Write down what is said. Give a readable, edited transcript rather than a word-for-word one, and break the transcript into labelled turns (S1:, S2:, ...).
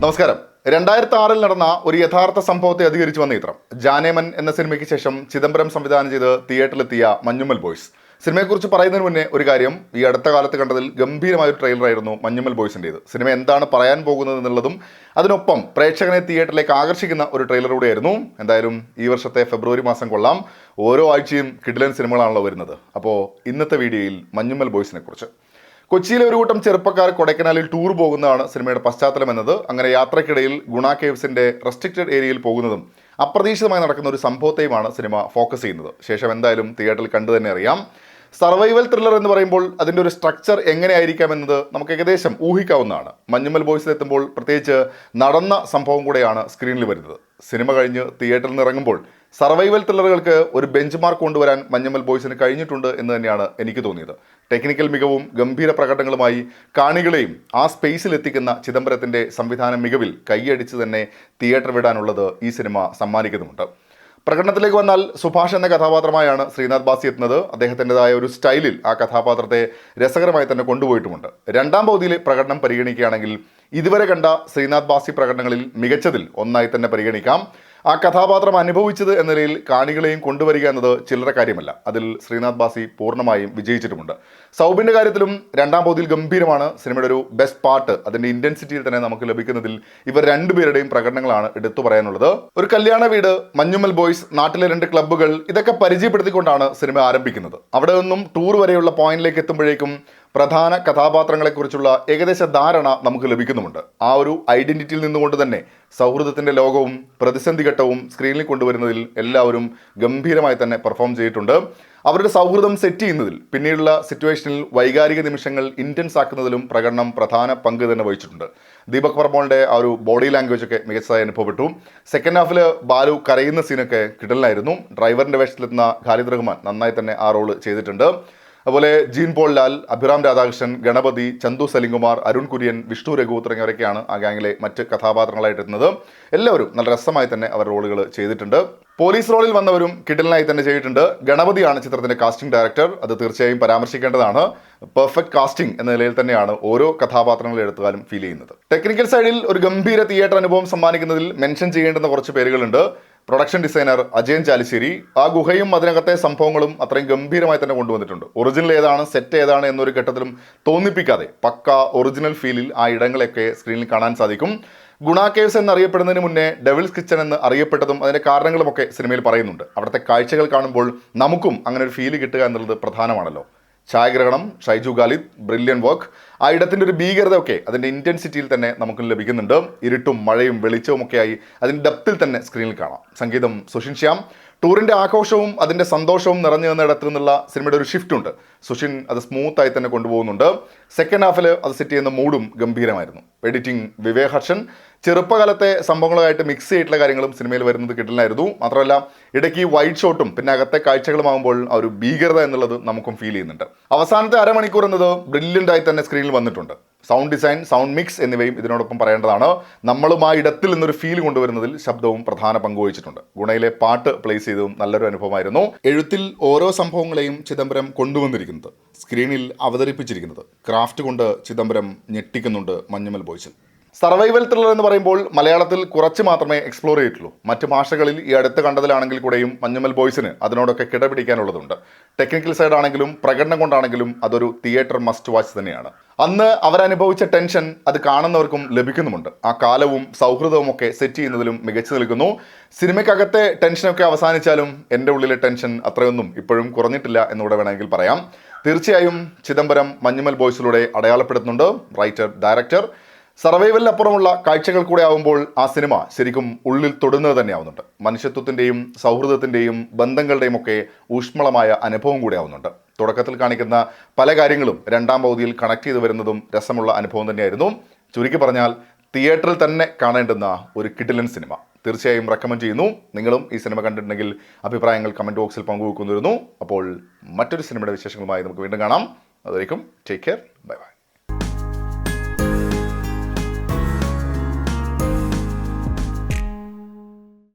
S1: നമസ്കാരം. 2006 നടന്ന ഒരു യഥാർത്ഥ സംഭവത്തെ അധികരിച്ചു വന്ന ചിത്രം ജാനേമൻ എന്ന സിനിമയ്ക്ക് ശേഷം ചിദംബരം സംവിധാനം ചെയ്ത് തിയേറ്ററിലെത്തിയ മഞ്ഞുമ്മൽ ബോയ്സ്. സിനിമയെക്കുറിച്ച് പറയുന്നതിന് മുന്നേ ഒരു കാര്യം, ഈ അടുത്ത കാലത്ത് കണ്ടതിൽ ഗംഭീരമായ ഒരു ട്രെയിലറായിരുന്നു മഞ്ഞുമ്മൽ ബോയ്സിൻ്റേത്. സിനിമ എന്താണ് പറയാൻ പോകുന്നത് എന്നുള്ളതും അതിനൊപ്പം പ്രേക്ഷകനെ തിയേറ്ററിലേക്ക് ആകർഷിക്കുന്ന ഒരു ട്രെയിലർ കൂടിയായിരുന്നു. എന്തായാലും ഈ വർഷത്തെ ഫെബ്രുവരി മാസം കൊള്ളാം. ഓരോ ആഴ്ചയും കിടിലൻ സിനിമകളാണല്ലോ വരുന്നത്. അപ്പോൾ ഇന്നത്തെ വീഡിയോയിൽ മഞ്ഞുമ്മൽ ബോയ്സിനെ കുറിച്ച്. കൊച്ചിയിലെ ഒരു കൂട്ടം ചെറുപ്പക്കാർ കൊടൈക്കനാലിൽ ടൂർ പോകുന്നതാണ് സിനിമയുടെ പശ്ചാത്തലം എന്നത്. അങ്ങനെ യാത്രക്കിടയിൽ ഗുണ കേവ്സിന്റെ റെസ്ട്രിക്റ്റഡ് ഏരിയയിൽ പോകുന്നതും അപ്രതീക്ഷിതമായി നടക്കുന്ന ഒരു സംഭവത്തെയുമാണ് സിനിമ ഫോക്കസ് ചെയ്യുന്നത്. ശേഷം എന്തായാലും തിയേറ്ററിൽ കണ്ടു തന്നെ അറിയാം. സർവൈവൽ ത്രില്ലർ എന്ന് പറയുമ്പോൾ അതിൻ്റെ ഒരു സ്ട്രക്ചർ എങ്ങനെയായിരിക്കാം എന്നത് നമുക്ക് ഏകദേശം ഊഹിക്കാവുന്നതാണ്. മഞ്ഞുമ്മൽ ബോയ്സിലെത്തുമ്പോൾ പ്രത്യേകിച്ച് നടന്ന സംഭവം കൂടെയാണ് സ്ക്രീനിൽ വരുന്നത്. സിനിമ കഴിഞ്ഞ് തിയേറ്ററിൽ നിന്ന് ഇറങ്ങുമ്പോൾ സർവൈവൽ ത്രില്ലറുകൾക്ക് ഒരു ബെഞ്ച് മാർക്ക് കൊണ്ടുവരാൻ മഞ്ഞുമ്മൽ ബോയ്സിന് കഴിഞ്ഞിട്ടുണ്ട് എന്ന് തന്നെയാണ് എനിക്ക് തോന്നിയത്. ടെക്നിക്കൽ മികവും ഗംഭീര പ്രകടനങ്ങളുമായി കാണികളെയും ആ സ്പേസിൽ എത്തിക്കുന്ന ചിദംബരത്തിൻ്റെ സംവിധാന മികവിൽ കൈയടിച്ച് തന്നെ തിയേറ്റർ വിടാനുള്ളത് ഈ സിനിമ സമ്മാനിക്കുന്നുമുണ്ട്. പ്രകടനത്തിലേക്ക് വന്നാൽ സുഭാഷ് എന്ന കഥാപാത്രമായാണ് ശ്രീനാഥ് ബാസി എത്തുന്നത്. അദ്ദേഹത്തിൻ്റെതായ ഒരു സ്റ്റൈലിൽ ആ കഥാപാത്രത്തെ രസകരമായി തന്നെ കൊണ്ടുപോയിട്ടുമുണ്ട്. രണ്ടാം പകുതിയിലെ പ്രകടനം പരിഗണിക്കുകയാണെങ്കിൽ ഇതുവരെ കണ്ട ശ്രീനാഥ് ബാസി പ്രകടനങ്ങളിൽ മികച്ചതിൽ ഒന്നായി തന്നെ പരിഗണിക്കാം. ആ കഥാപാത്രം അനുഭവിച്ചത് എന്ന നിലയിൽ കാണികളെയും കൊണ്ടുവരിക എന്നത് ചില്ലറ കാര്യമല്ല. അതിൽ ശ്രീനാഥ് ബാസി പൂർണ്ണമായും വിജയിച്ചിട്ടുമുണ്ട്. സൗബിൻ്റെ കാര്യത്തിലും രണ്ടാം പകുതിയിൽ ഗംഭീരമാണ്. സിനിമയുടെ ഒരു ബെസ്റ്റ് പാർട്ട് അതിൻ്റെ ഇൻറ്റൻസിറ്റിയിൽ തന്നെ നമുക്ക് ലഭിക്കുന്നതിൽ ഇവർ രണ്ടുപേരുടെയും പ്രകടനങ്ങളാണ് എടുത്തു പറയാനുള്ളത്. ഒരു കല്യാണ വീട്, മഞ്ഞുമ്മൽ ബോയ്സ്, നാട്ടിലെ 2 ക്ലബ്ബുകൾ, ഇതൊക്കെ പരിചയപ്പെടുത്തിക്കൊണ്ടാണ് സിനിമ ആരംഭിക്കുന്നത്. അവിടെ നിന്നും ടൂർ വരെയുള്ള പോയിന്റിലേക്ക് എത്തുമ്പോഴേക്കും പ്രധാന കഥാപാത്രങ്ങളെക്കുറിച്ചുള്ള ഏകദേശ ധാരണ നമുക്ക് ലഭിക്കുന്നുമുണ്ട്. ആ ഒരു ഐഡന്റിറ്റിയിൽ നിന്നുകൊണ്ട് തന്നെ സൗഹൃദത്തിൻ്റെ ലോകവും പ്രതിസന്ധി ഘട്ടവും സ്ക്രീനിൽ കൊണ്ടുവരുന്നതിൽ എല്ലാവരും ഗംഭീരമായി തന്നെ പെർഫോം ചെയ്തിട്ടുണ്ട്. അവരുടെ സൗഹൃദം സെറ്റ് ചെയ്യുന്നതിൽ, പിന്നീടുള്ള സിറ്റുവേഷനിൽ വൈകാരിക നിമിഷങ്ങൾ ഇൻറ്റൻസ് ആക്കുന്നതിലും പ്രകടനം പ്രധാന പങ്ക് തന്നെ വഹിച്ചിട്ടുണ്ട്. ദീപക് പർമോളിൻ്റെ ആ ഒരു ബോഡി ലാംഗ്വേജ് ഒക്കെ മികച്ചതായി അനുഭവപ്പെട്ടു. സെക്കൻഡ് ഹാഫിൽ ബാലു കരയുന്ന സീനൊക്കെ കിടലായിരുന്നു. ഡ്രൈവറിൻ്റെ വേഷത്തിലെത്തുന്ന ഖാലിദ് റഹ്മാൻ നന്നായി തന്നെ ആ റോള് ചെയ്തിട്ടുണ്ട്. അതുപോലെ ജീൻ പോൾ ലാൽ, അഭിറാം രാധാകൃഷ്ണൻ, ഗണപതി, ചന്തു സലിംകുമാർ, അരുൺ കുര്യൻ, വിഷ്ണു രഘു തുടങ്ങിയവരൊക്കെയാണ് ആ ഗാങ്ങിലെ മറ്റ് കഥാപാത്രങ്ങളായിട്ടെത്തുന്നത്. എല്ലാവരും നല്ല രസമായി തന്നെ അവർ റോളുകൾ ചെയ്തിട്ടുണ്ട്. പോലീസ് റോളിൽ വന്നവരും കിടലിനായി തന്നെ ചെയ്തിട്ടുണ്ട്. ഗണപതിയാണ് ചിത്രത്തിന്റെ കാസ്റ്റിംഗ് ഡയറക്ടർ. അത് തീർച്ചയായും പരാമർശിക്കേണ്ടതാണ്. പെർഫെക്റ്റ് കാസ്റ്റിംഗ് എന്ന നിലയിൽ തന്നെയാണ് ഓരോ കഥാപാത്രങ്ങളും എടുത്താലും ഫീൽ ചെയ്യുന്നത്. ടെക്നിക്കൽ സൈഡിൽ ഒരു ഗംഭീര തിയേറ്റർ അനുഭവം സമ്മാനിക്കുന്നതിൽ മെൻഷൻ ചെയ്യേണ്ടുന്ന കുറച്ച് പേരുകളുണ്ട്. Production designer Ajayan Chalissery. ആ ഗുഹയും അതിനകത്തെ സംഭവങ്ങളും അത്രയും ഗംഭീരമായി തന്നെ കൊണ്ടുവന്നിട്ടുണ്ട്. ഒറിജിനൽ ഏതാണ് സെറ്റ് ഏതാണ് എന്നൊരു ഘട്ടത്തിലും തോന്നിപ്പിക്കാതെ പക്ക ഒറിജിനൽ ഫീലിൽ ആ ഇടങ്ങളൊക്കെ സ്ക്രീനിൽ കാണാൻ സാധിക്കും. ഗുണ കേവ്സ് എന്നറിയപ്പെടുന്നതിന് മുന്നേ ഡെവിൾസ് കിച്ചൺ എന്ന് അറിയപ്പെട്ടതും അതിൻ്റെ കാരണങ്ങളുമൊക്കെ സിനിമയിൽ പറയുന്നുണ്ട്. അവിടുത്തെ കാഴ്ചകൾ കാണുമ്പോൾ നമുക്കും അങ്ങനെ ഒരു ഫീല് കിട്ടുക എന്നുള്ളത് പ്രധാനമാണല്ലോ. ഛായാഗ്രഹണം ഷൈജു ഖാലിദ്, ബ്രില്യൻ വർക്ക്. ആ ഇടത്തിൻ്റെ ഒരു ഭീകരതയൊക്കെ അതിൻ്റെ ഇൻറ്റൻസിറ്റിയിൽ തന്നെ നമുക്ക് ലഭിക്കുന്നുണ്ട്. ഇരുട്ടും മഴയും വെളിച്ചവും ഒക്കെയായി അതിൻ്റെ ഡെപ്തിൽ തന്നെ സ്ക്രീനിൽ കാണാം. സംഗീതം സുഷിൻ ശ്യാം. ടൂറിൻ്റെ ആഘോഷവും അതിൻ്റെ സന്തോഷവും നിറഞ്ഞു നിന്ന ഇടത്തു നിന്നുള്ള സിനിമയുടെ ഒരു ഷിഫ്റ്റ് ഉണ്ട്. സുഷിൻ അത് സ്മൂത്തായി തന്നെ കൊണ്ടുപോകുന്നുണ്ട്. സെക്കൻഡ് ഹാഫിൽ അത് സെറ്റ് ചെയ്യുന്ന മൂഡും ഗംഭീരമായിരുന്നു. എഡിറ്റിംഗ് വിവേക് ഹർഷൻ. ചെറുപ്പകാലത്തെ സംഭവങ്ങളുമായിട്ട് മിക്സ് ചെയ്തിട്ടുള്ള കാര്യങ്ങളും സിനിമയിൽ വരുന്നത് കിട്ടലായിരുന്നു. മാത്രമല്ല ഇടയ്ക്ക് വൈഡ് ഷോട്ടും പിന്നെ അകത്തെ കാഴ്ചകളുമാകുമ്പോൾ ആ ഒരു ഭീകരത എന്നുള്ളത് നമുക്കും ഫീൽ ചെയ്യുന്നുണ്ട്. അവസാനത്തെ അരമണിക്കൂർ എന്നത് ബ്രില്യൻ്റായി തന്നെ സ്ക്രീനിൽ വന്നിട്ടുണ്ട്. സൗണ്ട് ഡിസൈൻ, സൗണ്ട് മിക്സ് എന്നിവയും ഇതിനോടൊപ്പം പറയേണ്ടതാണ്. നമ്മളും ആ ഇടത്തിൽ നിന്നൊരു ഫീൽ കൊണ്ടുവരുന്നതിൽ ശബ്ദവും പ്രധാന പങ്ക് വഹിച്ചിട്ടുണ്ട്. ഗുണയിലെ പാട്ട് പ്ലേസ് ചെയ്തതും നല്ലൊരു അനുഭവമായിരുന്നു. എഴുത്തിൽ ഓരോ സംഭവങ്ങളെയും ചിദംബരം കൊണ്ടുവന്നിരിക്കുന്നത്, സ്ക്രീനിൽ അവതരിപ്പിച്ചിരിക്കുന്നത്, ക്രാഫ്റ്റ് കൊണ്ട് ചിദംബരം ഞെട്ടിക്കുന്നുണ്ട് മഞ്ഞുമ്മൽ ബോയ്സിൽ. സർവൈവൽ ത്രില്ലർ എന്ന് പറയുമ്പോൾ മലയാളത്തിൽ കുറച്ച് മാത്രമേ എക്സ്പ്ലോർ ചെയ്തിട്ടുള്ളൂ. മറ്റ് ഭാഷകളിൽ ഈ അടുത്ത് കണ്ടതിലാണെങ്കിൽ കൂടെയും മഞ്ഞുമ്മൽ ബോയ്സിന് അതിനോടൊക്കെ കിടപിടിക്കാനുള്ളതുണ്ട്. ടെക്നിക്കൽ സൈഡ് ആണെങ്കിലും പ്രകടനം കൊണ്ടാണെങ്കിലും അതൊരു തിയേറ്റർ മസ്റ്റ് വാച്ച് തന്നെയാണ്. അന്ന് അവരനുഭവിച്ച ടെൻഷൻ അത് കാണുന്നവർക്കും ലഭിക്കുന്നുമുണ്ട്. ആ കാലവും സൗഹൃദവും ഒക്കെ സെറ്റ് ചെയ്യുന്നതിലും മികച്ചു നിൽക്കുന്നു. സിനിമയ്ക്കകത്തെ ടെൻഷനൊക്കെ അവസാനിച്ചാലും എൻ്റെ ഉള്ളിലെ ടെൻഷൻ അത്രയൊന്നും ഇപ്പോഴും കുറഞ്ഞിട്ടില്ല എന്നുകൂടെ വേണമെങ്കിൽ പറയാം. തീർച്ചയായും ചിദംബരം മഞ്ഞുമ്മൽ ബോയ്സിലൂടെ അടയാളപ്പെടുത്തുന്നുണ്ട്. Writer, director. സർവൈവലിനപ്പുറമുള്ള കാഴ്ചകൾ കൂടെ ആവുമ്പോൾ ആ സിനിമ ശരിക്കും ഉള്ളിൽ തൊടുന്നത് തന്നെയാവുന്നുണ്ട്. മനുഷ്യത്വത്തിൻ്റെയും സൗഹൃദത്തിൻ്റെയും ബന്ധങ്ങളുടെയും ഒക്കെ ഊഷ്മളമായ അനുഭവം കൂടെ ആവുന്നുണ്ട്. തുടക്കത്തിൽ കാണിക്കുന്ന പല കാര്യങ്ങളും രണ്ടാം പകുതിയിൽ കണക്ട് ചെയ്ത് വരുന്നതും രസമുള്ള അനുഭവം തന്നെയായിരുന്നു. ചുരുക്കി പറഞ്ഞാൽ തിയേറ്ററിൽ തന്നെ കാണേണ്ടുന്ന ഒരു കിടിലൻ സിനിമ. തീർച്ചയായും റെക്കമെൻഡ് ചെയ്യുന്നു. നിങ്ങളും ഈ സിനിമ കണ്ടിട്ടുണ്ടെങ്കിൽ അഭിപ്രായങ്ങൾ കമൻറ്റ് ബോക്സിൽ പങ്കുവെക്കുന്നു. അപ്പോൾ മറ്റൊരു സിനിമയുടെ വിശേഷങ്ങളുമായി നമുക്ക് വീണ്ടും കാണാം. അതുവരേക്കും ടേക്ക് കെയർ. Bye bye.